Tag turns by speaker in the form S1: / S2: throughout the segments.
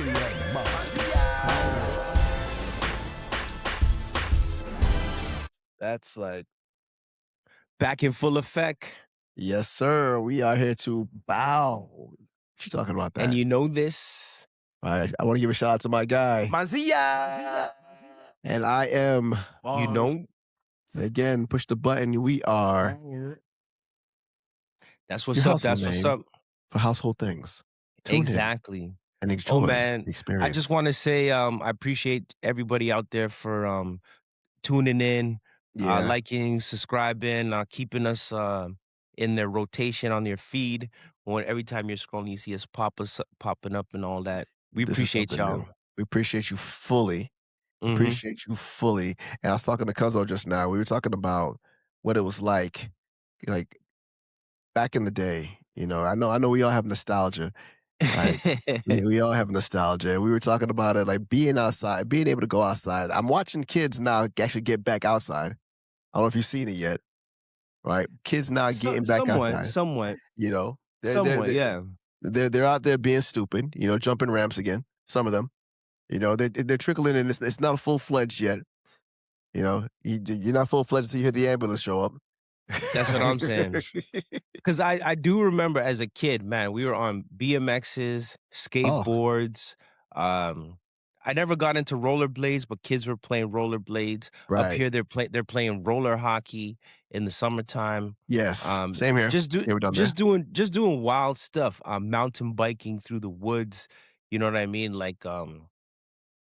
S1: and Monze.
S2: That's like,
S3: Back in full effect.
S2: yes, sir. We are here to bow. What you talking about that?
S3: And you know this.
S2: I want to give a shout out to my guy.
S3: Mazia.
S2: And I am,
S3: You know.
S2: again, push the button. We are
S3: That's
S2: your
S3: what's up.
S2: household
S3: That's what's
S2: name
S3: up.
S2: for household things. Tune in
S3: Exactly.
S2: and enjoy
S3: Oh man,
S2: the experience.
S3: I just want to say I appreciate everybody out there for tuning in,
S2: Yeah.
S3: liking, subscribing, keeping us in their rotation on your feed. When every time you're scrolling, you see us popping up and all that. We
S2: This is
S3: appreciate
S2: something
S3: y'all.
S2: new. We appreciate you fully.
S3: Mhm.
S2: Appreciate you fully. And I was talking to Cuzzo just now. We were talking about what it was like back in the day. You know, I know we all have nostalgia. Right? we all have nostalgia. We were talking about it, like being outside, being able to go outside. I'm watching kids now actually get back outside. I don't know if you've seen it yet. Right? Kids now getting back outside.
S3: Somewhat.
S2: You know,
S3: Yeah.
S2: they're out there being stupid. You know, jumping ramps again. Some of them. You know, they're trickling in. It's not full fledged yet. You know, you're not full fledged until you hear the ambulance show up.
S3: That's what I'm saying. Because I do remember as a kid, man, we were on BMXs, skateboards. I never got into rollerblades, but kids were playing rollerblades.
S2: Right.
S3: Up here, they're playing roller hockey in the summertime.
S2: Yes, same here.
S3: Just doing wild stuff. Mountain biking through the woods. You know what I mean? Like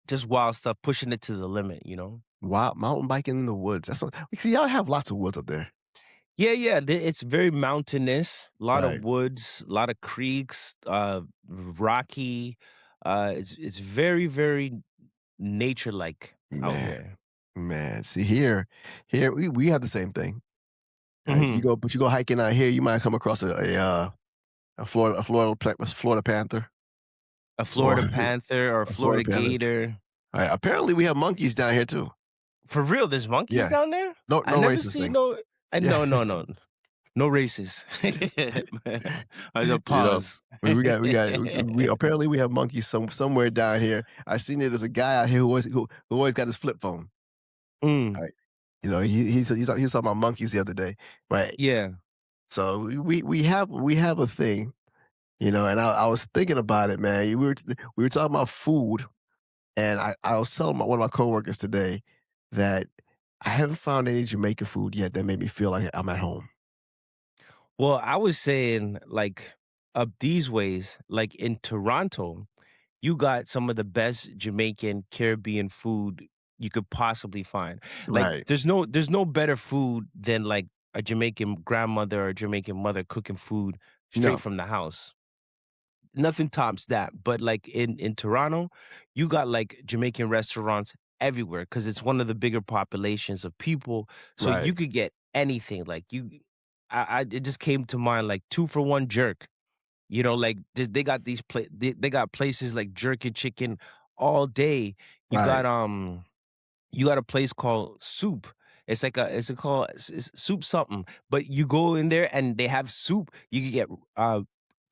S3: just wild stuff, pushing it to the limit. You know.
S2: Wild mountain biking in the woods. That's what we see. Y'all have lots of woods up there.
S3: Yeah. It's very mountainous. A lot
S2: Right.
S3: of woods, a lot of creeks, rocky. It's very, very nature-like out here.
S2: Man, see here we have the same thing.
S3: Mhm.
S2: You go hiking out here, you might come across a Florida panther.
S3: A Florida
S2: Or-
S3: panther or a Florida
S2: panther.
S3: gator.
S2: All right, apparently we have monkeys down here too.
S3: For real, there's monkeys
S2: Yeah.
S3: down there?
S2: No
S3: I never
S2: racist
S3: see
S2: thing.
S3: no.
S2: Yeah.
S3: No races. I just pause.
S2: we apparently we have monkeys somewhere down here. I seen it as a guy out here who always got his flip phone.
S3: Mm.
S2: Right. You know, he was talking about monkeys the other day, right?
S3: Yeah.
S2: So we have a thing, you know, and I was thinking about it, man. We were talking about food, and I was telling one of my coworkers today that I haven't found any Jamaican food yet that made me feel like I'm at home.
S3: Well, I was saying like up these ways, like in Toronto, you got some of the best Jamaican Caribbean food you could possibly find. Like
S2: Right.
S3: there's no better food than like a Jamaican grandmother or a Jamaican mother cooking food straight
S2: No.
S3: from the house. Nothing tops that. But like in Toronto, you got like Jamaican restaurants everywhere because it's one of the bigger populations of people. So you
S2: Right.
S3: could get anything. Like it just came to mind like 2-for-1 jerk. You know, like they got they got places like jerk and chicken all day. You
S2: Right.
S3: got a place called Soup. It's called Soup something. But you go in there and they have soup. You could get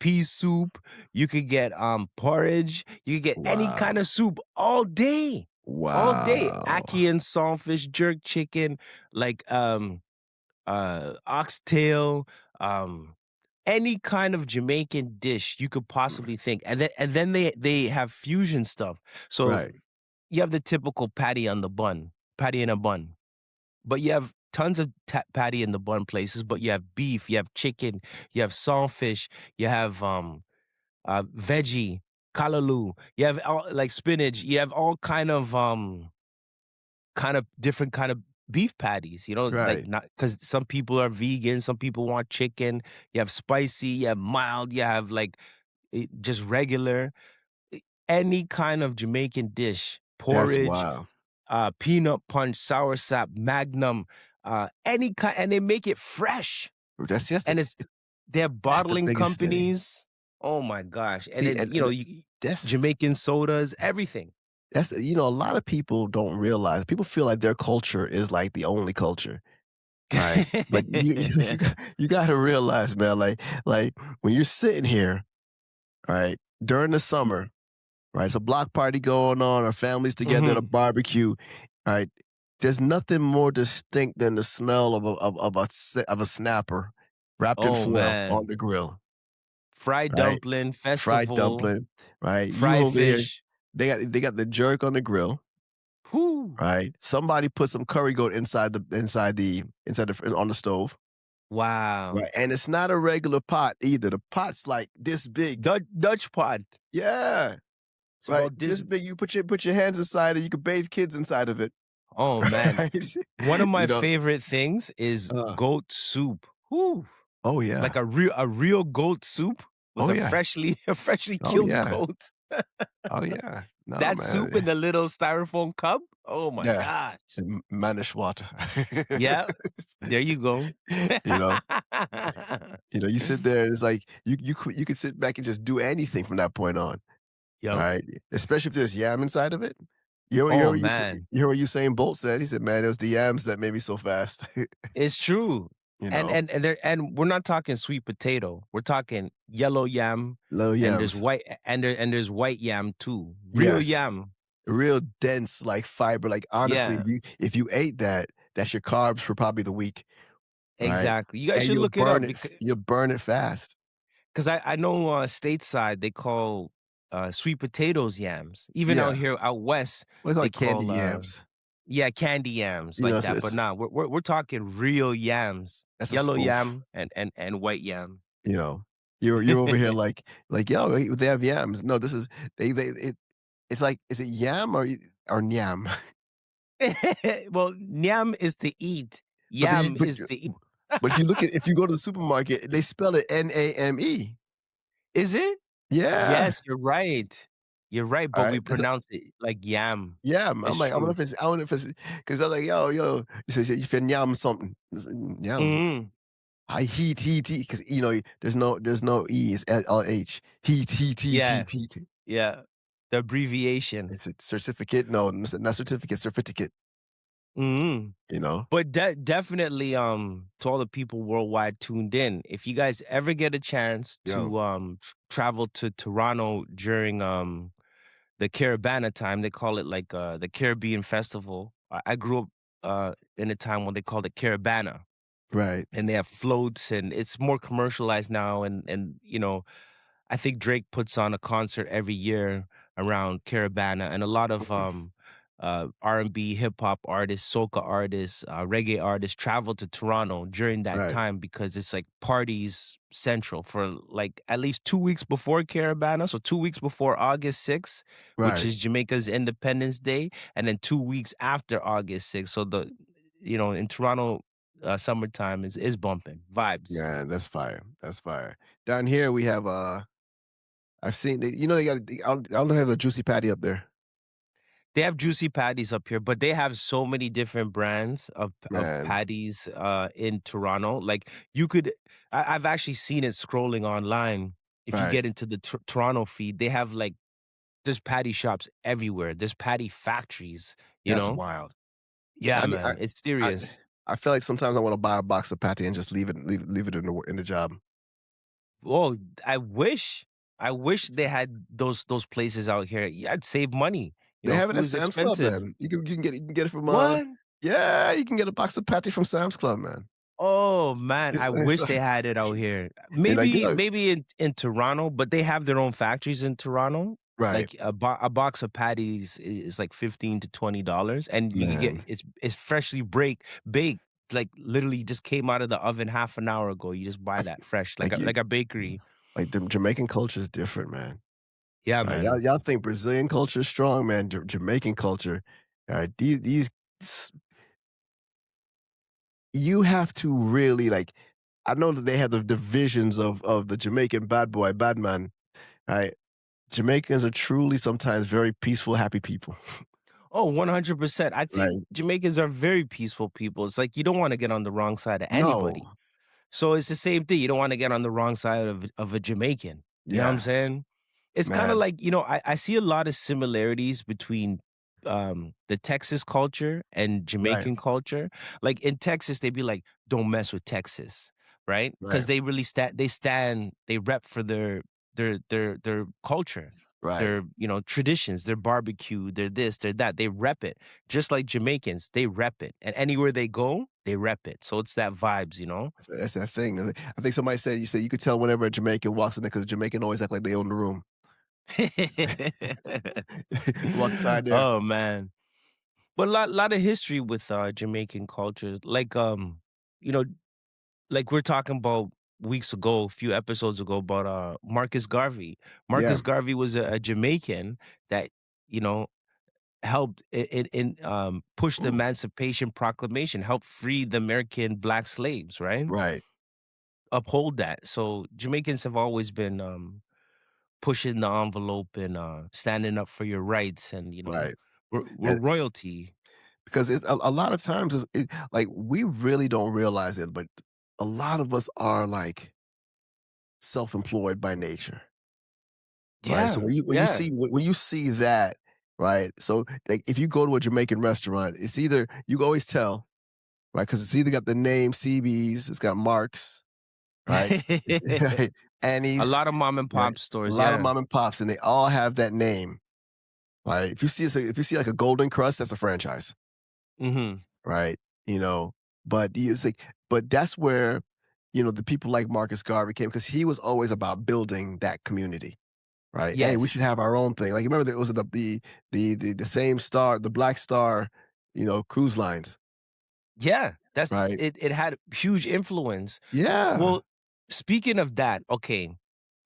S3: pea soup. You could get porridge. You could get any kind of soup all day.
S2: Wow.
S3: All day. Ackee and saltfish, jerk chicken, like oxtail, any kind of Jamaican dish you could possibly think. And then they have fusion stuff. So
S2: Right.
S3: you have the typical patty in a bun. But you have tons of patty in the bun places, but you have beef, you have chicken, you have saltfish, you have veggie, kalaloo, you have all, like spinach, you have all kind of different kind of beef patties, you know,
S2: Right.
S3: like not because some people are vegan, some people want chicken. You have spicy, you have mild, you have like just regular. Any kind of Jamaican dish,
S2: That's
S3: porridge,
S2: wild.
S3: peanut punch, soursop, magnum, any kind, and they make it fresh.
S2: That's
S3: And they're bottling
S2: biggest thing.
S3: companies. Oh my gosh! And
S2: See,
S3: then
S2: and that's
S3: Jamaican sodas, everything.
S2: That's a lot of people don't realize. People feel like their culture is like the only culture, right? But you got to realize, man, like when you're sitting here, right, during the summer, right? It's a block party going on, our families together at a
S3: Mhm.
S2: barbecue, right? There's nothing more distinct than the smell of a snapper wrapped in
S3: Oh,
S2: foil on
S3: man.
S2: the grill,
S3: Fried
S2: right?
S3: dumpling,
S2: Fried
S3: festival,
S2: dumpling, right? You
S3: fried
S2: over here,
S3: fish.
S2: they got the jerk on the grill,
S3: Whoo.
S2: right? Somebody put some curry goat inside the on the stove,
S3: Wow.
S2: right? And it's not a regular pot either. The pot's like this big.
S3: Dutch pot.
S2: Yeah,
S3: It's
S2: right.
S3: about
S2: This
S3: this.
S2: big. You put your hands inside it. You can bathe kids inside of it,
S3: Oh, man.
S2: right?
S3: One of my
S2: You know.
S3: favorite things is
S2: Uh,
S3: goat soup. Whoo.
S2: oh
S3: Like
S2: yeah.
S3: a real goat soup with
S2: Oh
S3: a
S2: yeah.
S3: freshly a freshly
S2: Oh
S3: killed
S2: yeah.
S3: goat.
S2: Oh yeah. No
S3: That soup in
S2: man.
S3: the little styrofoam cup? Oh my
S2: Yeah.
S3: gosh.
S2: Manish water.
S3: Yeah, there you go.
S2: you know. You sit there. It's like you could sit back and just do anything from that point on.
S3: Yep.
S2: Right? Especially if there's yam inside of it.
S3: Oh, man.
S2: You hear what Usain Bolt said? He said, "Man, it was the yams that made me so fast."
S3: It's true.
S2: You
S3: And
S2: know?
S3: and and there and we're not talking sweet potato. We're talking yellow yam,
S2: Little
S3: and there's
S2: yams.
S3: white and there's white yam too. Real
S2: Yes.
S3: yam.
S2: Real dense, like, fiber, like, honestly,
S3: Yeah,
S2: if you ate that, that's your carbs for probably the week, right?
S3: exactly. You guys
S2: And
S3: should look it up because
S2: you'll burn it fast.
S3: 'cause I know, stateside, they call, sweet potatoes yams. Even out
S2: Yeah.
S3: here out west,
S2: What do they call
S3: they
S2: it? Candy
S3: call,
S2: yams.
S3: yeah, candy yams
S2: You know,
S3: like
S2: so
S3: that, but
S2: it's
S3: nah, we're talking real yams,
S2: that's a
S3: yellow
S2: spoof,
S3: yam and white yam.
S2: you know? You're over here like, "Yo, they have yams." No, this is it's like, is it yam or nyam?
S3: Well, nyam is to eat,
S2: But then
S3: yam is to eat.
S2: but if you go to the supermarket, they spell it Name.
S3: Is it?
S2: Yeah.
S3: Yes, you're right. You're right, but we
S2: Alright.
S3: pronounce it like yam.
S2: Yeah, I'm
S3: It's
S2: like,
S3: true.
S2: I wonder if it's because I'm like, yo, he says if you yam something, I said, yam.
S3: Mhm.
S2: I heat, because there's no E, it's LH.
S3: Yeah,
S2: Heat.
S3: yeah. The abbreviation.
S2: Is it certificate? No, not certificate, certificate,
S3: Mhm.
S2: you know?
S3: But definitely, to all the people worldwide tuned in, if you guys ever get a chance
S2: Yo,
S3: to travel to Toronto during the Caribana time, they call it like the Caribbean Festival. I grew up in a time when they called it Caribana,
S2: right,
S3: and they have floats, and it's more commercialized now. And I think Drake puts on a concert every year around Caribana, and a lot of R&B, hip hop artists, soca artists, reggae artists travel to Toronto during that
S2: right,
S3: time because it's like parties central for like at least 2 weeks before Caribana, so 2 weeks before August 6th, which
S2: right.
S3: is Jamaica's Independence Day, and then 2 weeks after August 6th. So in Toronto, summertime is bumping vibes.
S2: Yeah, that's fire. That's fire. Down here we have I've seen they got I don't have a juicy patty up there.
S3: They have juicy patties up here, but they have so many different brands of
S2: Man,
S3: patties in Toronto. Like I've actually seen it scrolling online. If you
S2: right.
S3: get into the Toronto feed, they have like there's patty shops everywhere. There's patty factories. You
S2: That's
S3: know?
S2: wild.
S3: Yeah,
S2: I need
S3: man, it's
S2: I
S3: serious.
S2: I feel like sometimes I wanna buy a box of patty and just leave it in the job.
S3: Oh, I wish they had those places out here. Yeah, I'd save money.
S2: They have it
S3: Food
S2: at
S3: is
S2: Sam's Club,
S3: expensive.
S2: man. You can get it from,
S3: What?
S2: yeah, you can get a box of patty from Sam's Club, man.
S3: Oh, man, I
S2: It's
S3: wish they had it out here.
S2: you're like,
S3: Maybe in Toronto, but they have their own factories in Toronto.
S2: right,
S3: Like a box of patties is like $15 to $20, and you could get
S2: man.
S3: it's freshly baked, like literally just came out of the oven half an hour ago. You just
S2: I
S3: buy
S2: f
S3: that fresh,
S2: like you
S3: like a bakery.
S2: like, the Jamaican culture is different, man.
S3: Yeah,
S2: Alright,
S3: man.
S2: y'all think Brazilian culture is strong, man. Jamaican culture, alright, these s you have to really, like I know that they have the divisions of the Jamaican bad boy, bad man, right? Jamaicans are truly sometimes very peaceful, happy people,
S3: Oh, 100%. I think
S2: right?
S3: Jamaicans are very peaceful people. It's like you don't want to get on the wrong side of anybody.
S2: No.
S3: So it's the same thing. You don't wanna get on the wrong side of a Jamaican. You know what I'm
S2: Yeah,
S3: saying? It's kinda
S2: man.
S3: like, I see a lot of similarities between, the Texas culture and
S2: Right,
S3: Jamaican culture. Like, in Texas, they'd be like, "Don't mess with Texas," right? Because
S2: right,
S3: they rep for their culture.
S2: Right.
S3: their, traditions, their barbecue, their this, their that. They rep it. Just like Jamaicans, they rep it. And anywhere they go, they rep it. So it's that vibes, you know?
S2: That's that thing. I think somebody said you said you could tell whenever a Jamaican walks in there because Jamaican always act like they own the room. Walk inside there.
S3: Oh man. But lot of history with Jamaican culture. Like you know, like we're talking about weeks ago, a few episodes ago about Marcus Garvey.
S2: Yeah.
S3: Marcus Garvey was a Jamaican that, you know, helped push the
S2: Ooh.
S3: Emancipation Proclamation, helped free the American black slaves, right?
S2: Right.
S3: Uphold that. So Jamaicans have always been pushing the envelope and standing up for your rights, and
S2: Right.
S3: we're
S2: And
S3: royalty.
S2: because it's a lot of times like we really don't realize it, but a lot of us are like self-employed by nature. Right, so
S3: Yeah, yeah.
S2: when you see that, right, so, like, if you go to a Jamaican restaurant, it's either you can always tell, right, because it's either got the name CB's, it's got Mark's, right, right,
S3: A
S2: Annie's,
S3: lot of mom and
S2: right,
S3: pop
S2: a
S3: stores,
S2: lot of
S3: yeah.
S2: mom and pops, and they all have that name, right? If you see, like, a Golden Crust, that's a franchise,
S3: Mhm.
S2: right? You know, but it's like but that's where, the people like Marcus Garvey came because he was always about building that community. Right. Hey, we should
S3: Yes.
S2: have our own thing. Like, you remember that was the same star, the Black Star, cruise lines,
S3: Yeah, that's
S2: right?
S3: it had huge influence.
S2: Yeah.
S3: Well, speaking of that, okay,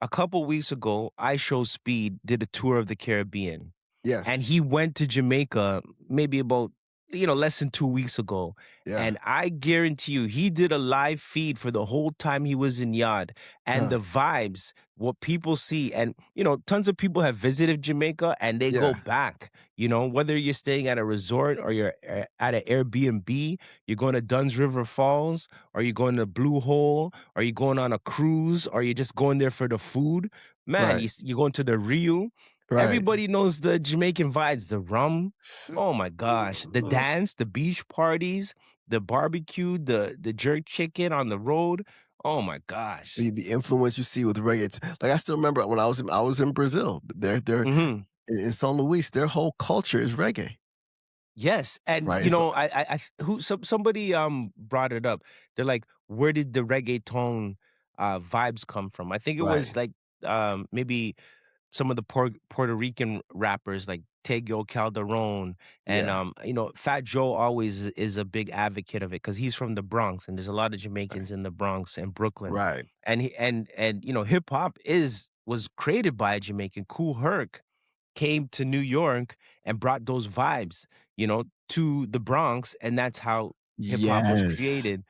S3: a couple weeks ago, I Show Speed did a tour of the Caribbean. And
S2: Yes.
S3: he went to Jamaica maybe about, less than 2 weeks ago,
S2: Yeah.
S3: and I guarantee you he did a live feed for the whole time he was in Yard, and
S2: Huh.
S3: the vibes, what people see, and, tons of people have visited Jamaica and they go
S2: Yeah.
S3: back, whether you're staying at a resort or you're at an Airbnb, you're going to Dunn's River Falls, or you're going to Blue Hole, or you're going on a cruise, or you're just going there for the food. Man,
S2: Right.
S3: you're going to the Rio.
S2: Right.
S3: Everybody knows the Jamaican vibes, the rum. Oh my gosh, the dance, the beach parties, the barbecue, the jerk chicken on the road. Oh my gosh.
S2: The influence you see with reggae. Like I still remember when I was in Brazil. They're
S3: Mhm.
S2: in São Luís. Their whole culture is reggae.
S3: Yes, and
S2: Right. So
S3: somebody brought it up. They're like, where did the reggaeton vibes come from? I think it
S2: right.
S3: was like maybe some of the Puerto Rican rappers like Tego Calderon and
S2: Yeah.
S3: Fat Joe always is a big advocate of it because he's from the Bronx and there's a lot of
S2: Right.
S3: Jamaicans in the Bronx and Brooklyn,
S2: Right.
S3: and he and hip hop is was created by a Jamaican. Cool Herc came to New York and brought those vibes, to the Bronx, and that's how hip hop was
S2: Yes.
S3: created.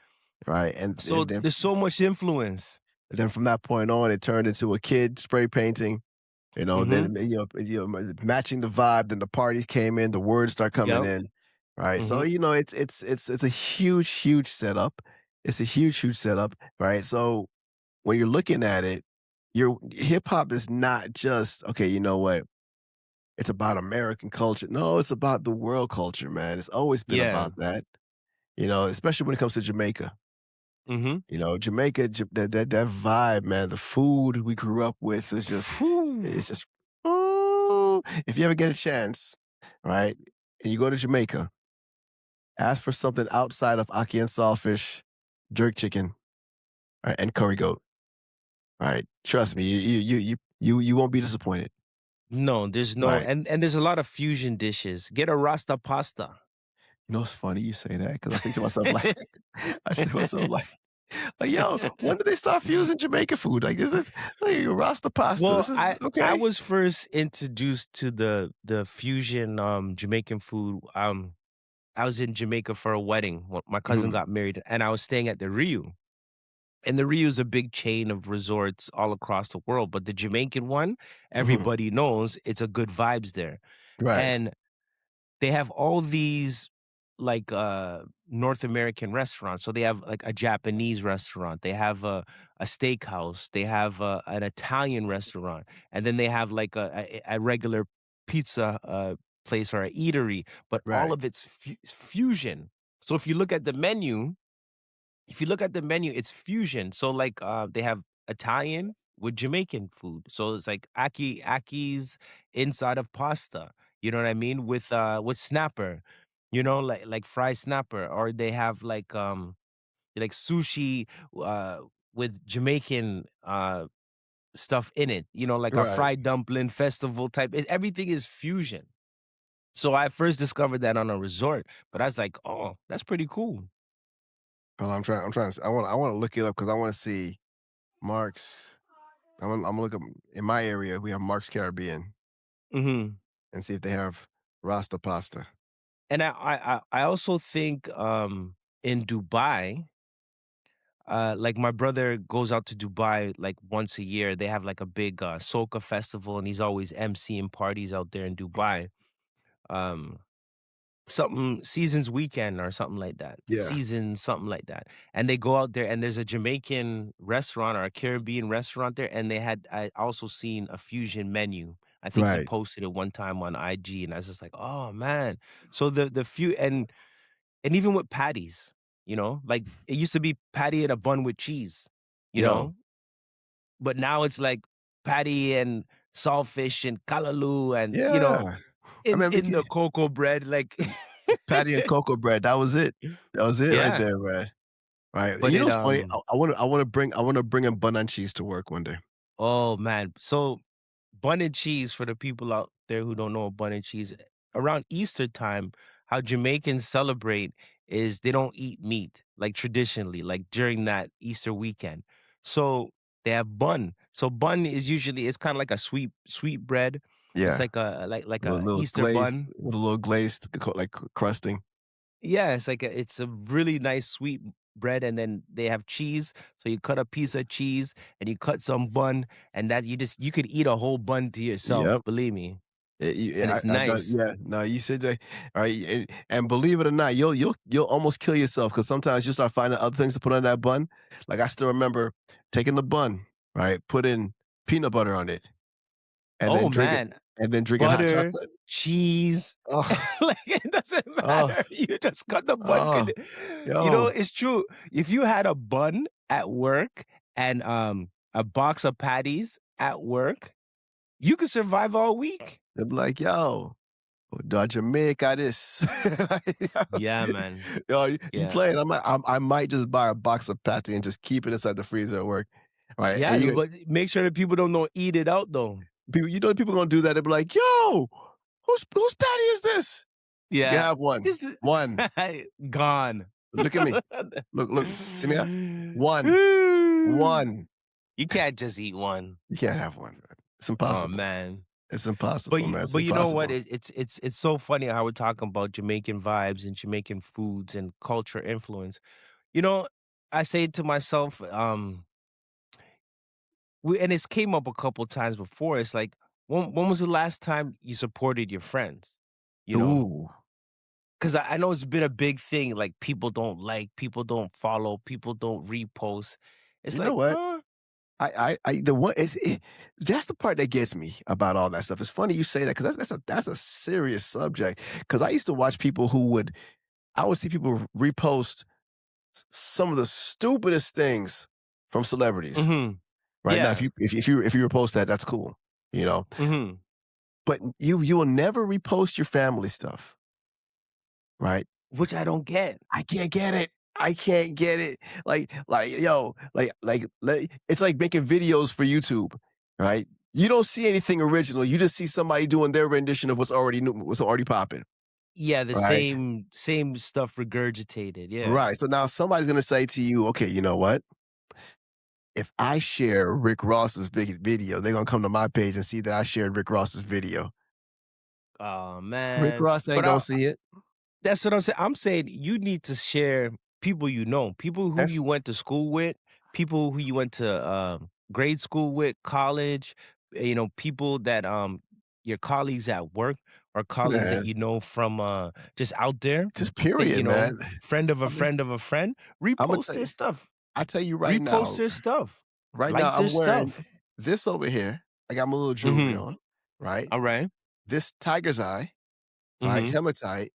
S2: Right. And,
S3: So there's so much influence.
S2: then from that point on, it turned into a kid spray painting.
S3: Hmm.
S2: Then matching the vibe. Then the parties came in, the words start coming
S3: Yep.
S2: in, right? So
S3: Hmm.
S2: it's a huge, huge setup. It's a huge, huge setup, right? So when you're looking at it, your hip hop is not just okay. You know what? It's about American culture. No, it's about the world culture, man. It's always been
S3: Yeah.
S2: about that. Especially when it comes to Jamaica.
S3: Hmm.
S2: Jamaica, that vibe, man, the food we grew up with is just
S3: Whew.
S2: it's just ooh. If you ever get a chance, right, and you go to Jamaica, ask for something outside of ackee and saltfish, jerk chicken, right, and curry goat, right? Trust me, you won't be disappointed,
S3: No, there's no,
S2: right?
S3: and there's a lot of fusion dishes. Get a Rasta pasta.
S2: It's funny you say that because I think to myself like, I think to myself like, yo, when did they start fusing Jamaican food? Like, this is like Rasta pasta.
S3: Well,
S2: This is
S3: I
S2: okay.
S3: was first introduced to the fusion Jamaican food. I was in Jamaica for a wedding. My cousin
S2: Mhm,
S3: got married, and I was staying at the Rio. And the Rio is a big chain of resorts all across the world, but the Jamaican one,
S2: mhm.
S3: everybody knows it's a good vibes there.
S2: Right,
S3: And they have all these like North American restaurants. So they have like a Japanese restaurant, they have a steakhouse, they have an Italian restaurant, and then they have like a regular pizza place or a eatery, but all
S2: right.
S3: of it's fusion. So if you look at the menu, it's fusion. So like they have Italian. with Jamaican food. So it's like aki's inside of pasta. You know what I mean? With snapper, like fried snapper, or they have like sushi uh with Jamaican stuff in it. Like a
S2: Right.
S3: fried dumpling festival type. Everything is fusion. So I first discovered that on a resort, but I was like, "Oh, that's pretty cool."
S2: Hold on, I'm trying to I wanna look it up because I wanna see Mark's. I'm gonna look up in my area, we have Mark's Caribbean
S3: Mhm.
S2: and see if they have Rasta pasta.
S3: And I also think, in Dubai, like my brother goes out to Dubai like once a year. They have like a big soca festival, and he's always emceeing parties out there in Dubai. Um, Something Seasons Weekend or something like that.
S2: Yeah.
S3: Season something like that. And they go out there, and there's a Jamaican restaurant or a Caribbean restaurant there, and I also seen a fusion menu. I think he
S2: Right.
S3: posted it one time on IG, and I was just like, "Oh man." So the few and even with patties, like it used to be patty and a bun with cheese, you
S2: Yo,
S3: know? But now it's like patty and saltfish and kalaloo and,
S2: yeah. I
S3: in
S2: remember
S3: in the cocoa bread, like
S2: patty and cocoa bread, that was it. That was it right
S3: Yeah,
S2: there, man. Right.
S3: but
S2: You know
S3: it,
S2: what's funny? I wanna bring a bun and cheese to work one day.
S3: oh, man. So, bun and cheese, for the people out there who don't know what bun and cheese, around Easter time, how Jamaicans celebrate is they don't eat meat, like, traditionally, like, during that Easter weekend. So, they have bun. So, bun is usually it's kinda like a sweet bread. It's
S2: Yeah.
S3: like
S2: With a
S3: a
S2: little
S3: Easter
S2: glazed
S3: bun.
S2: with a little glazed crusting.
S3: Yeah, it's a really nice sweet bread, and then they have cheese. So you cut a piece of cheese and you cut some bun, and that you could eat a whole bun to yourself,
S2: Yep.
S3: believe me. And
S2: Yeah,
S3: it's
S2: I done
S3: nice.
S2: yeah, no, you said that alright, and believe it or not, you'll almost kill yourself because sometimes you'll start finding other things to put on that bun. Like, I still remember taking the bun, right, putting peanut butter on it, and
S3: Oh
S2: then drinking
S3: man,
S2: hot
S3: butter,
S2: chocolate.
S3: cheese,
S2: Oh,
S3: like it doesn't
S2: oh,
S3: matter. You just cut the bun.
S2: oh, yo,
S3: It's true. If you had a bun at work and a box of patties at work, you could survive all week.
S2: they be like, "Yo, da Jamaica this."
S3: Yeah, man.
S2: Yo, you
S3: Yeah.
S2: playing, I might just buy a box of patty and just keep it inside the freezer at work, right,
S3: Yeah,
S2: and
S3: but make sure that people don't eat it out though.
S2: people gonna do that, they be like, "Yo, whose patty is this?" You can
S3: Yeah.
S2: have one.
S3: This is
S2: One.
S3: gone.
S2: Look at me. Look. See me out? One. One.
S3: You can't just eat one.
S2: You can't have one, man. It's
S3: Oh
S2: impossible.
S3: man.
S2: It's
S3: But
S2: impossible, man. It's
S3: you know what?
S2: impossible.
S3: It's so funny how we're talking about Jamaican vibes and Jamaican foods and culture influence. You know, I say to myself, and it's came up a couple times before. It's like, when was the last time you supported your friends? You know,
S2: Ooh.
S3: 'Cause I know it's been a big thing, like, people don't like, people don't follow, people don't repost. It's
S2: You know
S3: like,
S2: what? The one is that's the part that gets me about all that stuff. It's funny you say that because that's a serious subject. Because I used to watch people I would see people repost some of the stupidest things from celebrities.
S3: mhm,
S2: Right now,
S3: yeah,
S2: if you repost that, that's cool, you know.
S3: mhm.
S2: But you will never repost your family stuff, right?
S3: Which I don't get.
S2: I can't get it. I can't get it. Yo, it's like making videos for YouTube, right? You don't see anything original. You just see somebody doing their rendition of what's already popping,
S3: Yeah, the
S2: right?
S3: same stuff regurgitated, yeah.
S2: Right. So now somebody's gonna say to you, okay, you know what? If I share Rick Ross's big video, they're gonna come to my page and see that I shared Rick Ross's video.
S3: Oh
S2: Rick
S3: man.
S2: Ross ain't
S3: But
S2: gonna see it.
S3: that's what I'm saying. I'm saying you need to share people you know, people who
S2: That's
S3: you went to school with, people who you went to grade school with, college, people that your colleagues at work or colleagues that
S2: man,
S3: you know from just out there
S2: just
S3: that
S2: period, man.
S3: friend of a
S2: I mean,
S3: friend of a friend,
S2: I'm gonna
S3: repost
S2: tell
S3: their
S2: you.
S3: stuff.
S2: I tell you right
S3: Repost
S2: now.
S3: their stuff.
S2: Right now,
S3: Like their
S2: I'm wearing
S3: stuff.
S2: this over here. I got my little jewelry
S3: Mhm.
S2: on, right?
S3: All right.
S2: This tiger's eye, right?
S3: Mhm.
S2: Hematite,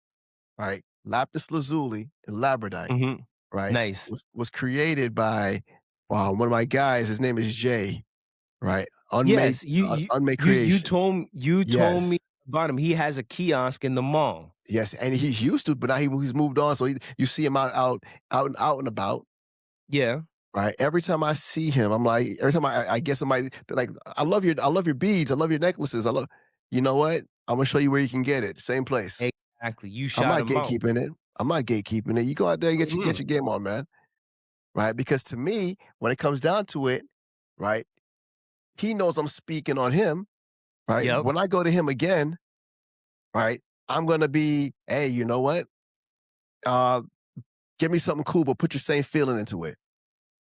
S2: right? Lapis lazuli and labradite,
S3: Mhm.
S2: right?
S3: Nice.
S2: Was created by one of my guys. His name is Jay, right?
S3: Yes, you you
S2: Unmade
S3: you you
S2: creations.
S3: told you told me
S2: Yes.
S3: about him. He has a kiosk in the mall.
S2: Yes, and he used to, but now he's moved on, so you see him out and about,
S3: Yeah.
S2: right? Every time I see him, I'm like every time I get somebody, they're like, I love your beads, I love your necklaces, I love" you know what? Imma show you where you can get it, same place.
S3: Exactly. You
S2: I'm
S3: shot
S2: not
S3: him out.
S2: gatekeeping it. I'm not gatekeeping it. You go out there and get
S3: Mhm.
S2: your game on, man, right? Because to me, when it comes down to it, right, he knows I'm speaking on him, right?
S3: Yep.
S2: When I go to him again, right, I'm gonna be, "Hey, you know what? Uh, give me something cool, but put your same feeling into it."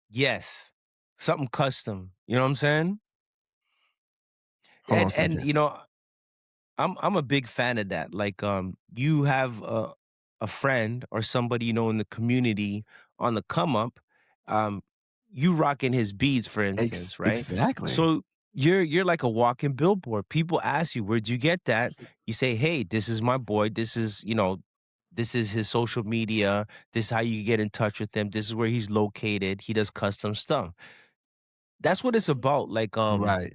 S3: Yes. Something custom. You know what I'm saying?
S2: Hold on a
S3: And
S2: second.
S3: I'm a big fan of that. Like, you have a friend or somebody you know in the community on the come up. Um, you rocking his beads, for instance, right?
S2: Exactly.
S3: So you're like a walking billboard. People ask you, "Where'd you get that?" You say, "Hey, this is my boy. This is this is his social media. This is how you get in touch with him. This is where he's located. He does custom stuff." That's what it's about. Like,
S2: Right,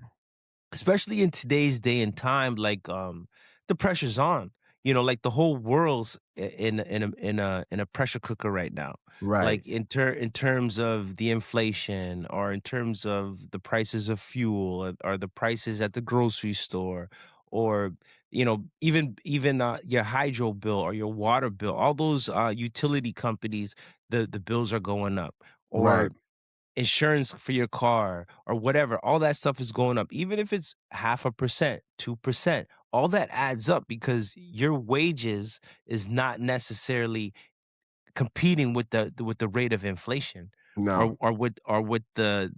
S3: especially in today's day and time, like, the pressure's on. Like the whole world's in a pressure cooker right now.
S2: right,
S3: Like in terms of the inflation, or in terms of the prices of fuel, or the prices at the grocery store, or even your hydro bill or your water bill. All those utility companies, the bills are going up.
S2: right,
S3: Or insurance for your car, or whatever, all that stuff is going up. Even if it's half a percent, 2%, all that adds up, because your wages is not necessarily competing with the rate of inflation,
S2: no,
S3: or with the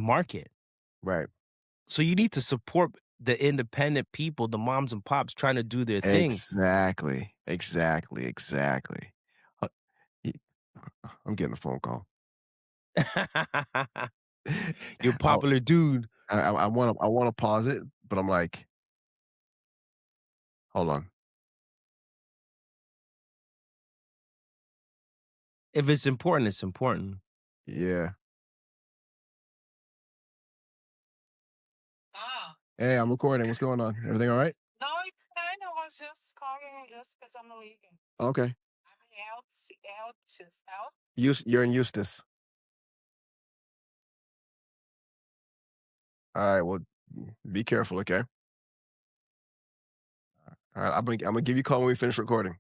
S3: market.
S2: right.
S3: So you need to support the independent people, the moms and pops trying to do their thing.
S2: Exactly, exactly, exactly. Uh, y I'm getting a phone call.
S3: You're a
S2: I
S3: popular dude.
S2: I wanna pause it, but I'm like, "Hold on."
S3: If it's important, it's important.
S2: Yeah.
S1: Ah,
S2: "Hey, I'm recording. What's going on? Everything alright?"
S1: no, it kind of was just calling just because I'm leaving.
S2: "Okay."
S1: I'm out, out, just out.
S2: You're in Eustis. Alright, well, be careful, okay? Alright, I'm gonna give you a call when we finish recording.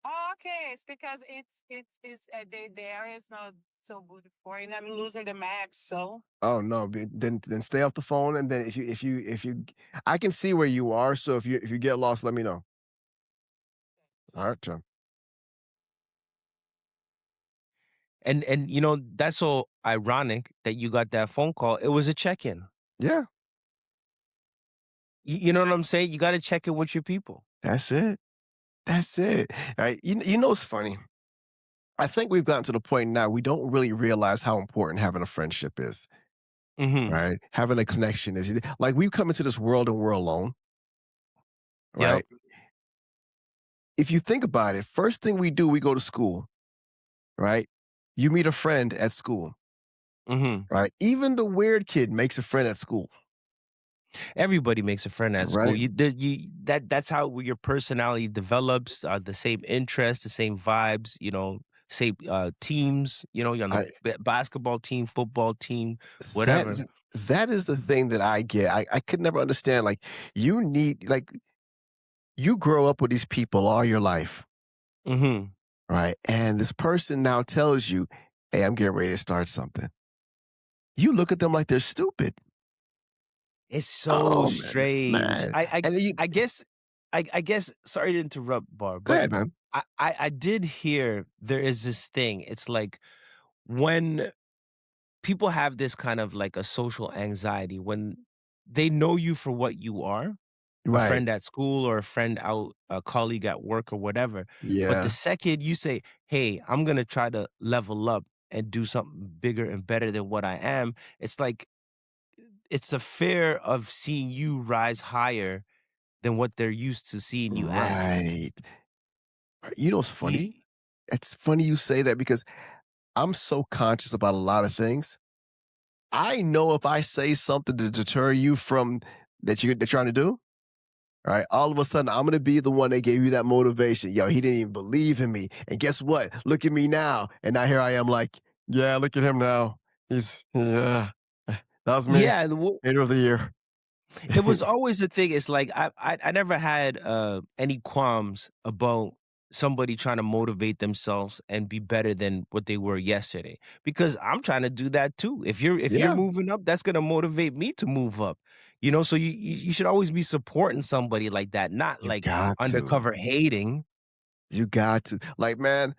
S1: Oh, okay. It's because it's the area is not so good for it, and I'm losing the map. So
S2: Oh, no, then stay off the phone, and then if you I can see where you are, so if you get lost, let me know. Alright, John.
S3: And that's so ironic that you got that phone call. It was a check-in.
S2: Yeah,
S3: You know what I'm saying? You gotta check in with your people.
S2: that's it. That's it. Right? You know what's funny? I think we've gotten to the point now we don't really realize how important having a friendship is,
S3: Mhm.
S2: right? Having a connection is like we've come into this world and we're alone,
S3: Yep.
S2: right? If you think about it, first thing we do, we go to school, right? You meet a friend at school,
S3: Mhm.
S2: right? Even the weird kid makes a friend at school,
S3: Everybody makes a friend at school.
S2: right?
S3: That's how your personality develops, the same interests, the same vibes, same, teams, you're on the
S2: I
S3: basketball team, football team,
S2: that
S3: whatever.
S2: that is the thing that I get. I could never understand. Like you grow up with these people all your life,
S3: Mhm.
S2: right? And this person now tells you, "Hey, I'm getting ready to start something." You look at them like they're stupid.
S3: It's so
S2: Oh man,
S3: strange.
S2: man.
S3: I I
S2: And then you
S3: I guess I guess, sorry to interrupt, Bar,
S2: go
S3: but
S2: ahead, man.
S3: I did hear there is this thing. It's like, when people have this kind of like a social anxiety, when they know you for what you are, a
S2: Right.
S3: friend at school, or a friend out, a colleague at work, or whatever. But the
S2: Yeah.
S3: second you say, "Hey, I'm gonna try to level up and do something bigger and better than what I am," it's like, it's a fear of seeing you rise higher than what they're used to seeing you as.
S2: Right. You know what's
S3: You,
S2: funny? It's funny you say that because I'm so conscious about a lot of things. I know if I say something to deter you from that you're trying to do, all right, all of a sudden I'm gonna be the one that gave you that motivation. Yo, he didn't even believe in me. And guess what? Look at me now. And now here I am like, yeah, look at him now. Yeah, that was me.
S3: Yeah,
S2: Hater of the year.
S3: it was always the thing. It's like I never had any qualms about somebody trying to motivate themselves and be better than what they were yesterday, because I'm trying to do that too. If you're
S2: Yeah,
S3: moving up, that's gonna motivate me to move up. You know, so you should always be supporting somebody like that, not
S2: you
S3: like
S2: got to.
S3: undercover hating.
S2: You got to. Like, man,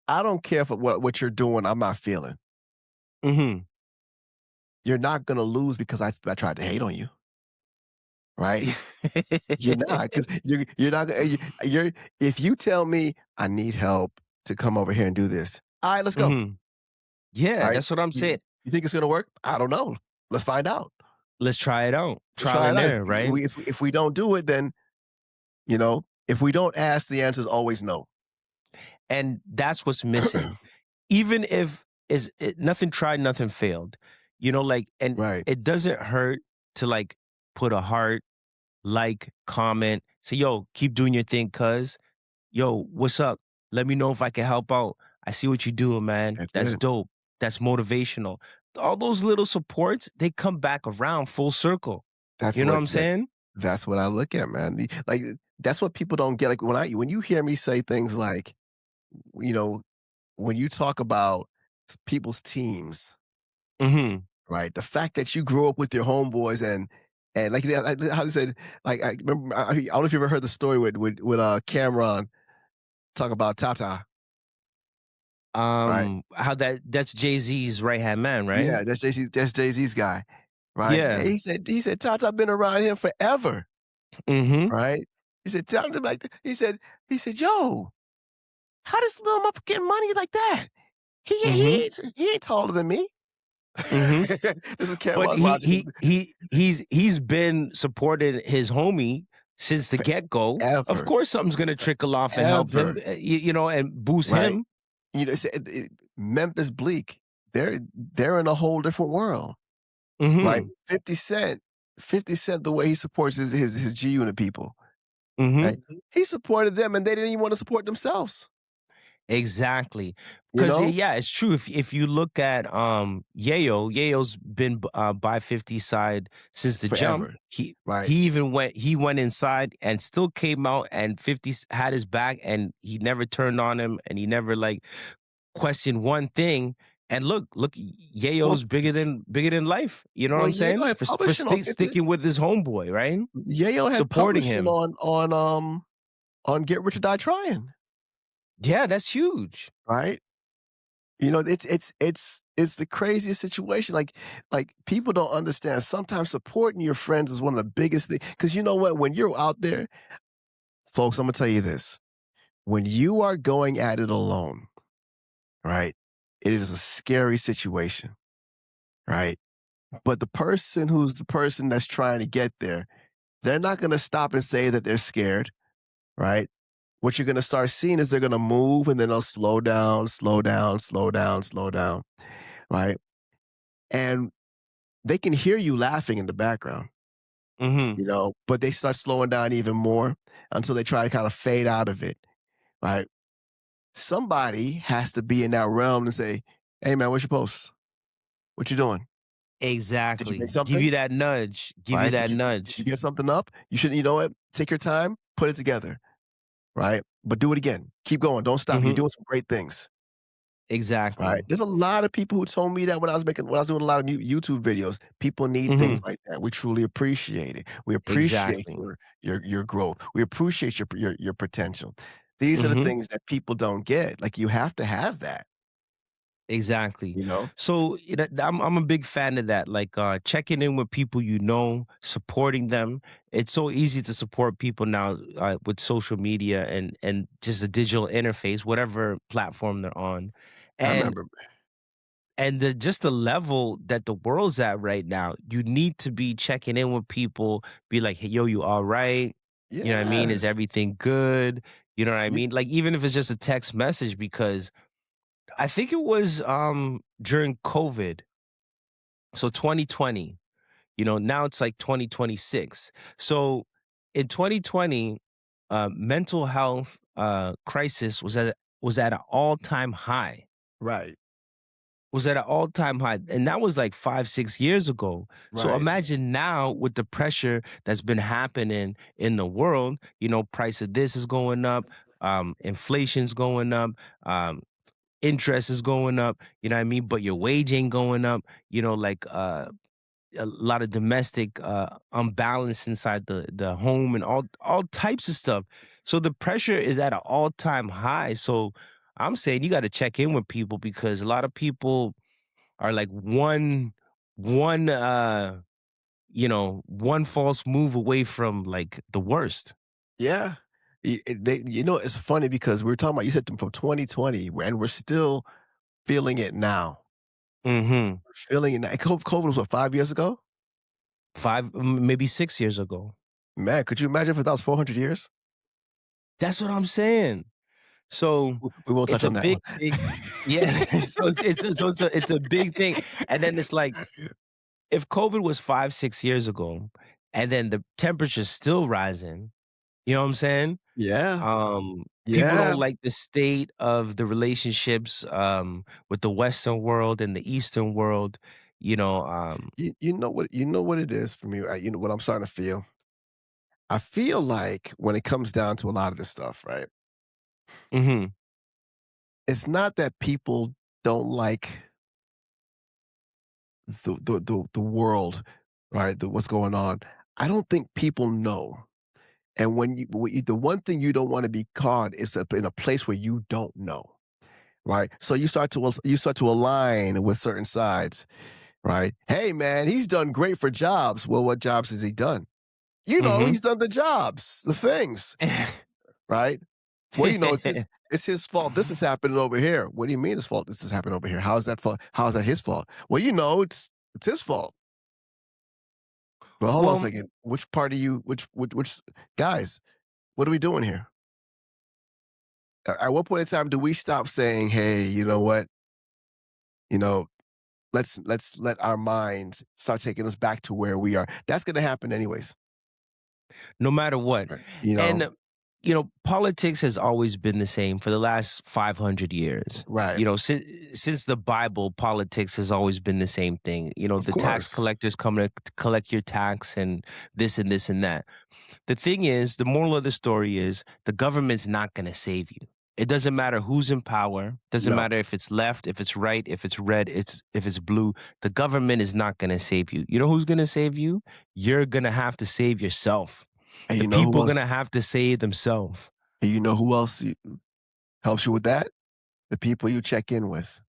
S2: I don't care for what you're doing, I'm not feeling.
S3: Hmm.
S2: You're not gonna lose because I tried to hate on you, right? You're not, because you're not gonna you're if you tell me I need help to come over here and do this, all right, let's go.
S3: Hmm. Yeah,
S2: Right?
S3: that's what I'm saying.
S2: You think it's gonna work? I don't know. Let's find out.
S3: Let's try it out.
S2: Let's
S3: Trial
S2: try it
S3: and
S2: out.
S3: error, right?
S2: If we don't do it, then if we don't ask, the answer is always no.
S3: And that's what's missing. Even if nothing tried, nothing failed. You know, like, and
S2: Right.
S3: it doesn't hurt to like put a heart, like, comment, say, yo, keep doing your thing, cuz. Yo, what's up? Let me know if I can help out. I see what you're doing, man.
S2: That's
S3: That's
S2: it.
S3: dope. That's motivational. All those little supports, they come back around full circle.
S2: That's
S3: You know what
S2: what
S3: I'm
S2: that,
S3: saying?
S2: that's what I look at, man. Like, that's what people don't get. Like when you hear me say things like, you know, when you talk about people's teams,
S3: Hmm.
S2: right? The fact that you grew up with your homeboys and like how they said, like I remember, I don't know if you ever heard the story with Cameron talk about Tata, right?
S3: How that's Jay-Z's right hand man, right?
S2: Yeah, that's Jay Z's guy, right? And
S3: Yeah.
S2: he said Tata been around him forever,
S3: Hmm.
S2: right? He said Tata like he said yo, how does Lil Mup get money like that?
S3: Hmm.
S2: He ain't taller than me.
S3: Hmm.
S2: This is
S3: But
S2: Cameron's
S3: he
S2: logic
S3: he he he's been supported his homie since the get-go. Of
S2: forever,
S3: course something's gonna trickle off and help him,
S2: forever,
S3: and boost
S2: right?
S3: him.
S2: Memphis Bleak, they're in a whole different world, right?
S3: Hmm.
S2: 50 Cent, the way he supports his G Unit people,
S3: Hmm.
S2: right? He supported them, and they didn't even want to support themselves.
S3: Exactly.
S2: You
S3: Because
S2: know,
S3: yeah, it's true. If you look at Yayo's been by 50's side since the jump.
S2: forever,
S3: He
S2: right?
S3: he even went inside and still came out, and 50 had his back, and he never turned on him, and he never like questioned one thing. And look,
S2: Well,
S3: Yayo's bigger than life. You know what
S2: well,
S3: I'm
S2: Yayo
S3: saying?
S2: had
S3: For
S2: publishing on 50.
S3: sticking with his homeboy, right?
S2: Yayo had
S3: Supporting
S2: publishing
S3: him.
S2: on Get Rich or Die Trying,
S3: Yeah, that's huge.
S2: right? It's the craziest situation. Like people don't understand. Sometimes supporting your friends is one of the biggest things. Because you know what? When you're out there, folks, I'm gonna tell you this: when you are going at it alone, right? It is a scary situation, right? But the person that's trying to get there, they're not gonna stop and say that they're scared, right? What you're gonna start seeing is they're gonna move and then they'll slow down, slow down, slow down, slow down, right? And they can hear you laughing in the background,
S3: Hmm.
S2: but they start slowing down even more until they try to kind of fade out of it, right? Somebody has to be in that realm and say, "Hey man, what's your post? What you doing? Did you make
S3: Exactly. Give
S2: something?
S3: you that nudge. Give you
S2: Right?
S3: that
S2: Did you
S3: nudge.
S2: get something up? You shouldn't. You know what? Take your time, put it together, right? But do it again. Keep going. Don't stop. You're
S3: Hmm.
S2: doing some great things." Right.
S3: Exactly.
S2: There's a lot of people who told me that when I was doing a lot of YouTube videos. People need things
S3: Hmm.
S2: like that. We truly appreciate it. We appreciate
S3: Exactly.
S2: your growth. We appreciate your potential. These are the
S3: Hmm.
S2: things that people don't get. Like you have to have that.
S3: Exactly.
S2: You know.
S3: So I'm a big fan of that. Like checking in with people, supporting them. It's so easy to support people now with social media and just a digital interface, whatever platform they're on,
S2: I
S3: and
S2: remember.
S3: just the level that the world's at right now. You need to be checking in with people. Be like, hey, yo, you all right? You know what I mean? Is
S2: Yes.
S3: everything good? You know what I
S2: You,
S3: mean? Like even if it's just a text message, because I think it was during COVID. So 2020, now it's like 2026. So in 2020, mental health crisis was at an all-time high.
S2: Right.
S3: Was at an all-time high, and that was like 5-6 years ago. So
S2: Right.
S3: imagine now with the pressure that's been happening in the world. Price of this is going up, inflation's going up, interest is going up, you know what I mean, but your wage ain't going up. Like a lot of domestic unbalance inside the home, and all types of stuff. So the pressure is at an all-time high. So I'm saying you got to check in with people, because a lot of people are like one one false move away from like the worst.
S2: Yeah. It's funny because we were talking about, you said from 2020, and we're still feeling it now.
S3: Mm-hmm.
S2: We're feeling it now. COVID was what, 5 years ago?
S3: Maybe 6 years ago.
S2: Man, could you imagine if that was 400 years?
S3: That's what I'm saying. So
S2: We won't
S3: it's
S2: touch
S3: a
S2: on that one.
S3: big yeah. So it's a big thing. And then it's like, if COVID was 5-6 years ago, and then the temperature's still rising, you know what I'm saying?
S2: Yeah.
S3: People
S2: Yeah.
S3: don't like the state of the relationships with the Western world and the Eastern world.
S2: You know what it is for me. You know what I'm starting to feel. I feel like when it comes down to a lot of this stuff, right?
S3: Mm-hmm.
S2: It's not that people don't like the world, right? What's going on. I don't think people know. And the one thing you don't want to be caught is in a place where you don't know, right? So you start to align with certain sides, right? Hey, man, he's done great for jobs. Well, what jobs has he done?
S3: Mm-hmm.
S2: He's done the jobs, the things, right? Well, it's his fault. This is happening over here. What do you mean his fault? This is happening over here. How is that fault? How is that his fault? Well, it's his fault. Well, hold on a
S3: Well,
S2: second. Which part are you? Which guys? What are we doing here? At what point in time do we stop saying, "Hey, you know what? You know, let's let our minds start taking us back to where we are." That's going to happen anyways,
S3: no matter what.
S2: right?
S3: And politics has always been the same for the last 500 years.
S2: Right?
S3: Since the Bible, politics has always been the same thing.
S2: Of
S3: The tax
S2: course.
S3: collectors come to collect your tax, and this and this and that. The thing is, the moral of the story is, the government's not going to save you. It doesn't matter who's in power. Doesn't
S2: No.
S3: matter if it's left, if it's right, if it's red, if it's blue. The government is not going to save you. You know who's going to save you? You're going to have to save yourself.
S2: And
S3: The
S2: you know who
S3: people are going
S2: else?
S3: to have to save themselves.
S2: And you know who else helps you with that? The people you check in with.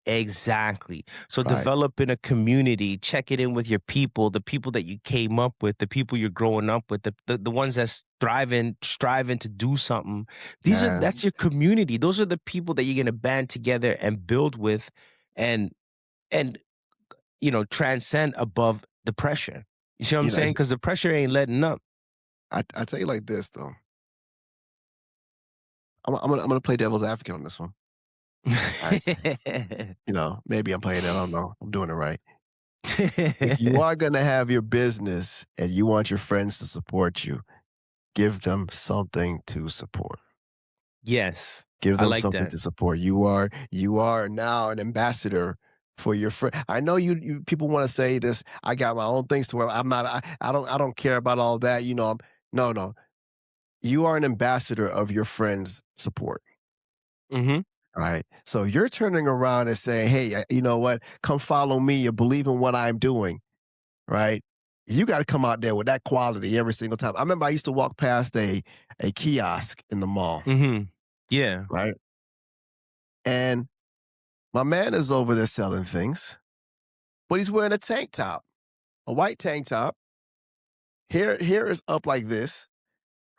S3: Exactly. So
S2: Right.
S3: developing a community, checking in with your people, the people that you came up with, the people you're growing up with, the ones that's striving to do something.
S2: Man.
S3: That's your community. Those are the people that you're gonna band together and build with, and transcend above the pressure. You see what I'm saying? Because the pressure ain't letting up.
S2: I tell you like this though. I'm gonna play devil's advocate on this one. Maybe I'm playing it. I don't know. I'm doing it right. If you are gonna have your business and you want your friends to support you, give them something to support.
S3: Yes,
S2: Give
S3: I
S2: them
S3: like
S2: something
S3: that.
S2: to support. You are now an ambassador for your friend. I know you people want to say this. I got my own things to where I'm not. I don't care about all that. No. You are an ambassador of your friend's support.
S3: Mm-hmm.
S2: Right. So you're turning around and saying, "Hey, you know what? Come follow me. You believe in what I'm doing." Right. You got to come out there with that quality every single time. I remember I used to walk past a kiosk in the mall.
S3: Mm-hmm. Yeah.
S2: Right. And my man is over there selling things, but he's wearing a tank top, a white tank top. Hair is up like this.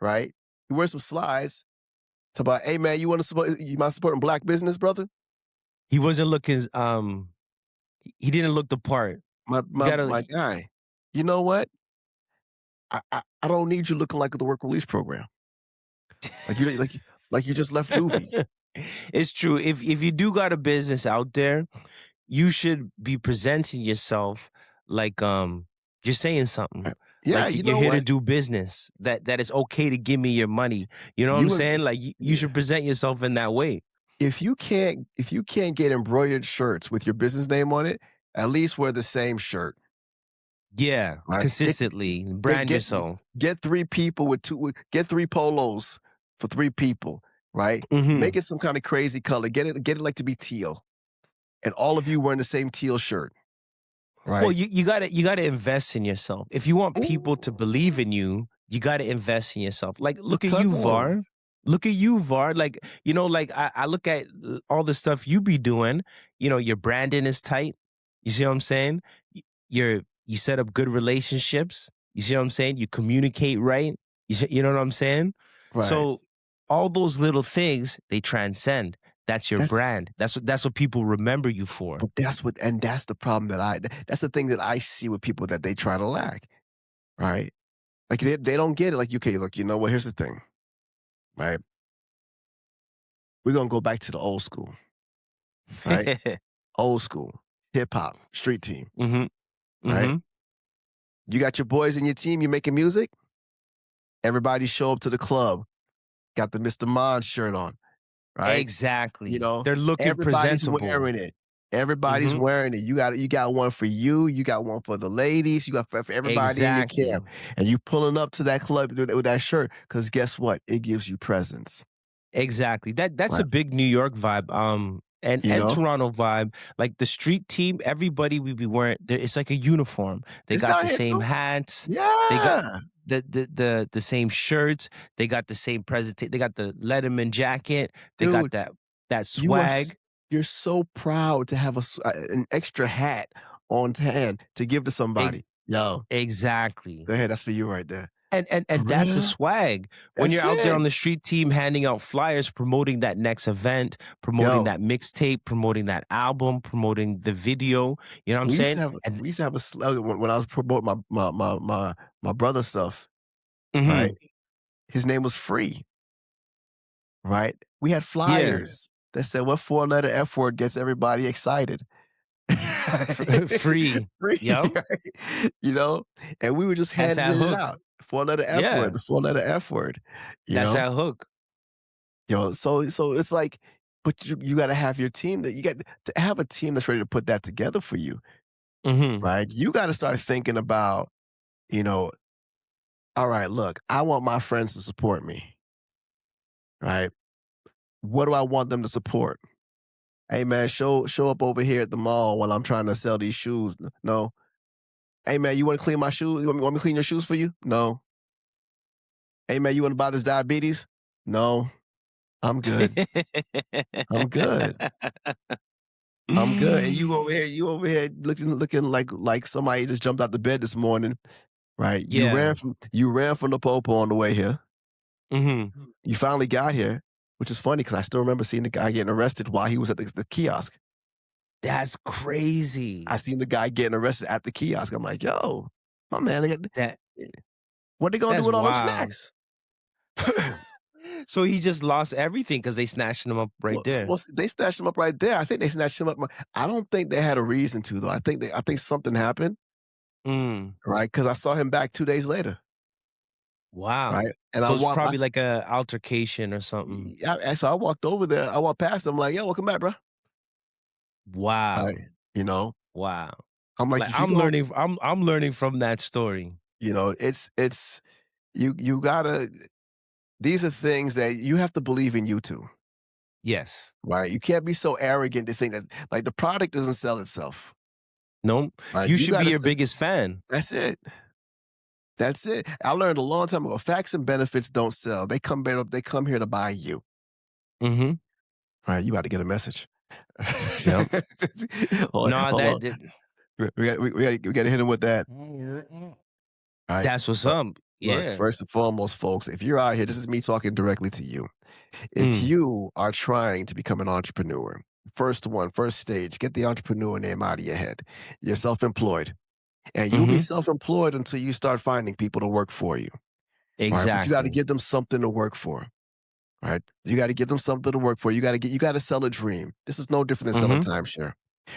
S2: Right. He wears some slides. Talk about, "Hey man, you want to support? You mind supporting black business, brother?"
S3: He wasn't looking. He didn't look the part.
S2: My guy. You know what? I don't need you looking like the work release program. Like you just left juvie.
S3: It's true. If you do got a business out there, you should be presenting yourself like you're saying something.
S2: Right. Yeah,
S3: Like
S2: you
S3: you're
S2: know
S3: here to
S2: what?
S3: do business. That it's okay to give me your money. You know what I'm
S2: You would
S3: saying? Like you
S2: yeah.
S3: should present yourself in that way.
S2: If you can't get embroidered shirts with your business name on it, at least wear the same shirt.
S3: Yeah,
S2: Right?
S3: consistently
S2: Get
S3: brand
S2: get
S3: yourself.
S2: get 3 people get 3 polos for 3 people, right? Make
S3: Hmm.
S2: it some kind of crazy color. Get it like to be teal. And all of you wearing the same teal shirt,
S3: Well,
S2: right?
S3: you gotta invest in yourself. If you want people to
S2: Ooh,
S3: believe in you, you gotta invest in yourself. Like,
S2: but
S3: look at you,
S2: cuzzo,
S3: Var. Look at you, Var. Like, like I look at all the stuff you be doing. Your branding is tight. You see what I'm saying? You set up good relationships. You see what I'm saying? You communicate right. You know what I'm saying?
S2: right.
S3: So all those little things, they transcend. That's your
S2: That's
S3: brand. That's what people remember you for.
S2: but that's the problem that's the thing that I see with people that they try to lack, right? Like they don't get it. Like, okay, look, you know what? Here's the thing, right? We're gonna go back to the old school, right? Old school, hip hop, street team,
S3: Hmm.
S2: right?
S3: Hmm.
S2: You got your boys in your team, you making music, everybody show up to the club, got the Mr. Mon shirt on, right? You
S3: Exactly.
S2: know,
S3: They're looking
S2: everybody's
S3: presentable.
S2: wearing it. Everybody's
S3: Hmm.
S2: wearing it. You got one for you got one for the ladies, you got for everybody in your camp.
S3: Exactly.
S2: And you pulling up to that club with that shirt, because guess what? It gives you presence,
S3: Exactly. That's a
S2: right?
S3: big New York vibe. And
S2: You know?
S3: Toronto vibe. Like the street team, everybody we be wearing. It's like a uniform. They
S2: It's
S3: got
S2: down
S3: the
S2: here
S3: same
S2: too.
S3: hats. They got
S2: Yeah.
S3: the same shirts. They got the same present. They got the Letterman jacket. They got
S2: Dude,
S3: that
S2: you are
S3: swag.
S2: you're so proud to have an extra hat on hand to give to
S3: Ex-
S2: somebody. Yo,
S3: exactly.
S2: go ahead. That's for you right there. For
S3: And that's a
S2: real?
S3: swag. When you're
S2: That's
S3: out there
S2: it.
S3: on the street team handing out flyers, promoting that next event, promoting
S2: Yo,
S3: that mixtape, promoting that album, promoting the video. You know what I'm saying? And
S2: we used to have a when I was promoting my brother stuff, right?
S3: mhm,
S2: His name was Free, right? We had
S3: yeah,
S2: flyers that said what 4-letter F word gets everybody excited.
S3: free.
S2: Free,
S3: Yep,
S2: right? You know? And we were just
S3: that's
S2: handing
S3: that
S2: it
S3: hook.
S2: out. 4-letter F word,
S3: Yeah,
S2: the 4-letter F word, you
S3: that's
S2: know?
S3: that hook.
S2: So it's like, but you gotta have your team that you got to have a team that's ready to put that together for you,
S3: Hmm.
S2: right? You gotta start thinking about, you know, all right, look, I want my friends to support me, right? What do I want them to support? Hey man, show up over here at the mall while I'm trying to sell these shoes. No. Hey man, you want to clean my shoes? You want me to clean your shoes for you? No. Hey man, you want to buy this diabetes? No. I'm good. I'm good. I'm good. And you over here looking like somebody just jumped out the bed this morning, right?
S3: Yeah.
S2: You ran from the popo on the way here.
S3: Hmm.
S2: You finally got here, which is funny because I still remember seeing the guy getting arrested while he was at the kiosk.
S3: That's
S2: I
S3: crazy.
S2: seen the guy getting arrested at the kiosk. I'm like, yo, my man,
S3: That
S2: what they gonna do
S3: that's
S2: with all them
S3: wild.
S2: snacks?
S3: So he just lost everything because they snatched him up right there.
S2: They snatched him up right there. I think they snatched him up. I don't think they had a reason to though. I think something happened,
S3: Mm,
S2: right? Because I saw him back 2 days later,
S3: wow.
S2: right? And
S3: So it's probably like a altercation or something.
S2: so I walked over there. I walked past him like, "Yo, welcome back, bro."
S3: Wow.
S2: Right? You know,
S3: Wow.
S2: I'm like,
S3: Like
S2: if you
S3: I'm
S2: go,
S3: learning I'm learning from that story.
S2: it's you gotta. These are things that you have to believe in you too,
S3: Yes.
S2: right? You can't be so arrogant to think that like the product doesn't sell itself,
S3: No.
S2: right?
S3: You
S2: You
S3: should be
S2: gotta.
S3: your biggest fan.
S2: That's it. That's it. I learned a long time ago. Facts and benefits don't sell. They come here to buy you.
S3: Mhm.
S2: All right, you about to get a message.
S3: Yep. No,
S2: Hold on. We got to hit him with that. All right.
S3: that's what's
S2: Look,
S3: up.
S2: look,
S3: Yeah.
S2: first and foremost, folks, if you're out here, this is me talking directly to you. If
S3: Mm.
S2: you are trying to become an entrepreneur, first stage, get the entrepreneur name out of your head. You're self-employed. And you'll be
S3: Mhm.
S2: self-employed until you start finding people to work for you. All right. But you got to
S3: Exactly.
S2: give them something to work for. All right. You got to give them something to work for. You got to sell a dream. This is no different than selling
S3: Mhm.
S2: timeshare.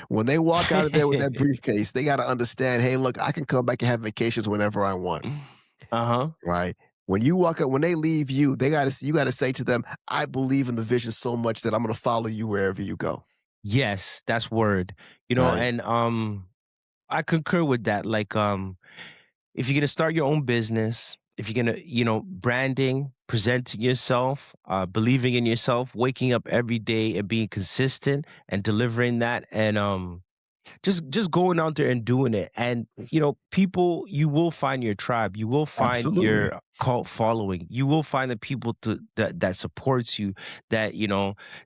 S2: When they walk out of there with that briefcase, they got to understand, hey, look, I can come back and have vacations whenever I want. Right? When you walk up, when they leave you, you got to say to them, I believe in the vision so much that I'm going to follow you wherever you go.
S3: Yes, that's word. You know,
S2: Right.
S3: and I concur with that. Like, if you're gonna start your own business, if you're gonna, branding, presenting yourself, believing in yourself, waking up every day and being consistent and delivering that, and just going out there and doing it. And people, you will find your tribe, you will find
S2: Absolutely.
S3: your cult following, you will find the people that supports you, that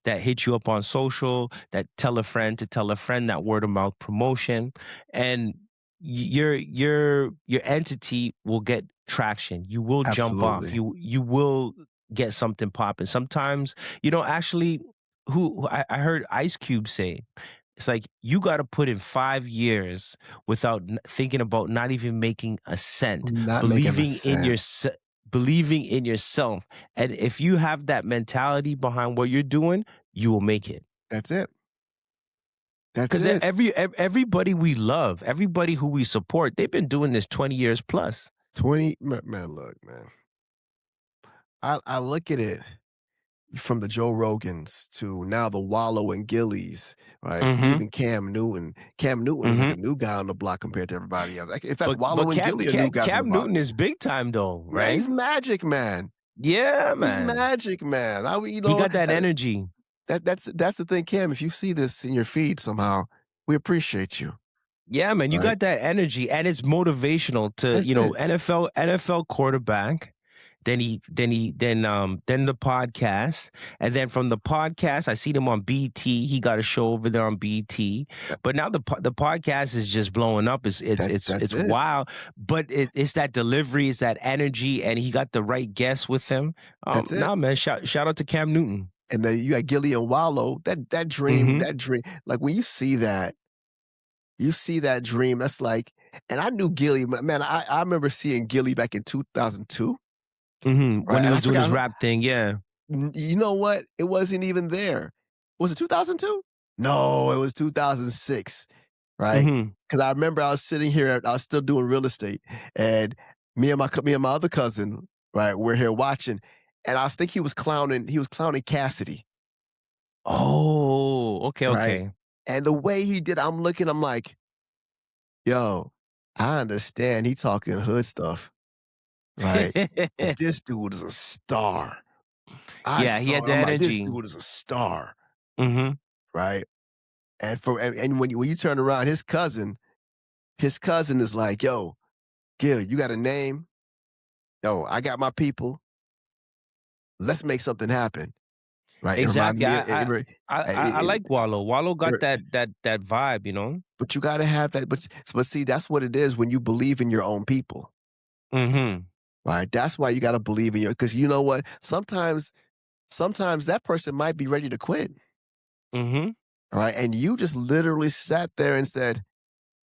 S3: that hit you up on social, that tell a friend to tell a friend, that word of mouth promotion. And your entity will get traction, you will jump off,
S2: Absolutely.
S3: you will get something popping. Sometimes, actually, who I heard Ice Cube say, it's like, you got to put in 5 years without thinking about not even making a cent,
S2: Not making a
S3: believing in
S2: cent.
S3: believing in yourself. And if you have that mentality behind what you're doing, you will make it.
S2: That's it. That's
S3: Because
S2: it.
S3: everybody we love, everybody who we support, they've been doing this 20 years plus.
S2: 20, man, look, man. I look at it from the Joe Rogans to now the Wallow and Gillies, right? Even Cam Newton. Cam Newton is like a new guy on the block compared to everybody else. In fact, Wallow and Gilly are new guys on the
S3: Cam
S2: block.
S3: Newton is big time though, right?
S2: Man, he's magic, man.
S3: Yeah, man.
S2: He's magic, man.
S3: He got that energy.
S2: That's the thing, Cam. If you see this in your feed somehow, we appreciate you.
S3: Yeah, man, you
S2: Right.
S3: got that energy, and it's motivational to
S2: That's it.
S3: NFL quarterback. Then the podcast, and then from the podcast, I seen him on BT. He got a show over there on BT. But now the podcast is just blowing up. It's
S2: That's it.
S3: wild. But it's that delivery, it's that energy, and he got the right guests with him.
S2: That's it.
S3: Nah, man, shout out to Cam Newton.
S2: And then you got Gilly and Wallow. That dream, like when you see that dream, that's like, and I knew Gilly, man, I remember seeing Gilly back in 2002.
S3: When
S2: Right?
S3: he
S2: And
S3: was doing his rap thing, yeah.
S2: You know what? It wasn't even there. Was it 2002? No, it was 2006. Right? Because I remember I was sitting here, I was still doing real estate, and me and my other cousin, right, we're here watching, and I think he was clowning Cassidy.
S3: Oh, okay,
S2: Right?
S3: okay.
S2: And the way he did, I'm like, yo, I understand he talking hood stuff. Right? This dude is a star.
S3: He had the energy.
S2: Like, this dude is a star. Right? And when you turn around, his cousin is like, yo, Gil, you got a name? Yo, I got my people. Let's make something happen. Right?
S3: Exactly. I like Wallow. Wallow got that vibe, you know?
S2: But you gotta have that. But see, that's what it is when you believe in your own people. Right? That's why you gotta believe in because you know what? Sometimes that person might be ready to quit. All right. And you just literally sat there and said,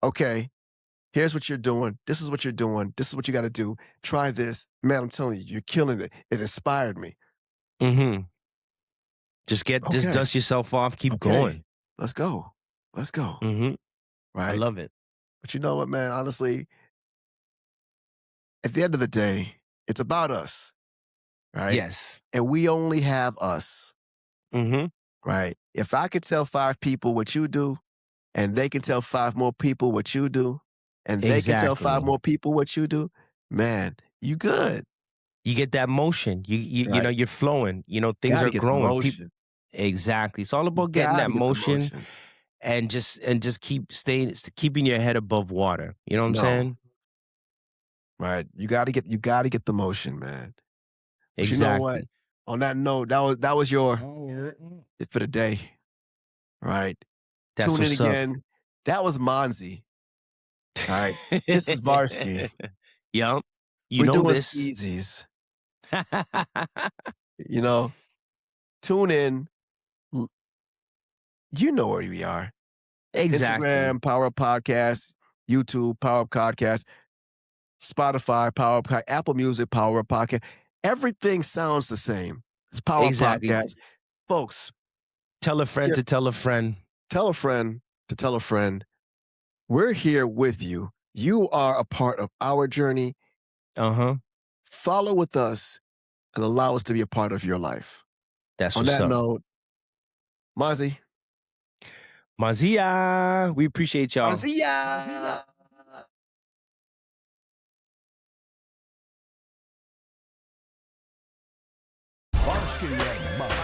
S2: okay, here's what you're doing. This is what you're doing. This is what you got to do. Try this. Man, I'm telling you, you're killing it. It inspired me.
S3: Just dust yourself off. Keep going.
S2: Let's go.
S3: Right. I love it.
S2: But you know what, man? Honestly, at the end of the day, it's about us. Right?
S3: Yes.
S2: And we only have us. Right? If I could tell 5 people what you do, and they can tell 5 more people what you do, and they can tell 5 more people what you do, man, you good.
S3: You get that motion. You
S2: Right.
S3: know, you're flowing. You know, things are growing. Exactly. It's all about getting that motion, and just keeping your head above water. You know what I'm saying?
S2: Right. You gotta get the motion, man. But
S3: exactly.
S2: You know what? On that note, that was your for the day. Right.
S3: That's
S2: Tune in
S3: what's
S2: again.
S3: up.
S2: That was Monze. All right. This is Varski.
S3: Yup.
S2: We're doing Skeezies. You know, tune in. You know where we are.
S3: Exactly.
S2: Instagram, Power Up Podcast, YouTube, Power Up Podcast, Spotify, Power Up, Apple Music, Power Up Podcast. Everything sounds the same. It's Power Up Podcast. Folks.
S3: Tell a friend to tell a friend.
S2: Tell a friend to tell a friend, we're here with you. You are a part of our journey. Follow with us and allow us to be a part of your life.
S3: That's
S2: On
S3: what's
S2: that
S3: up.
S2: note, Monze.
S3: Mazia, we appreciate y'all.
S2: Mazia.
S4: Varski and Monze.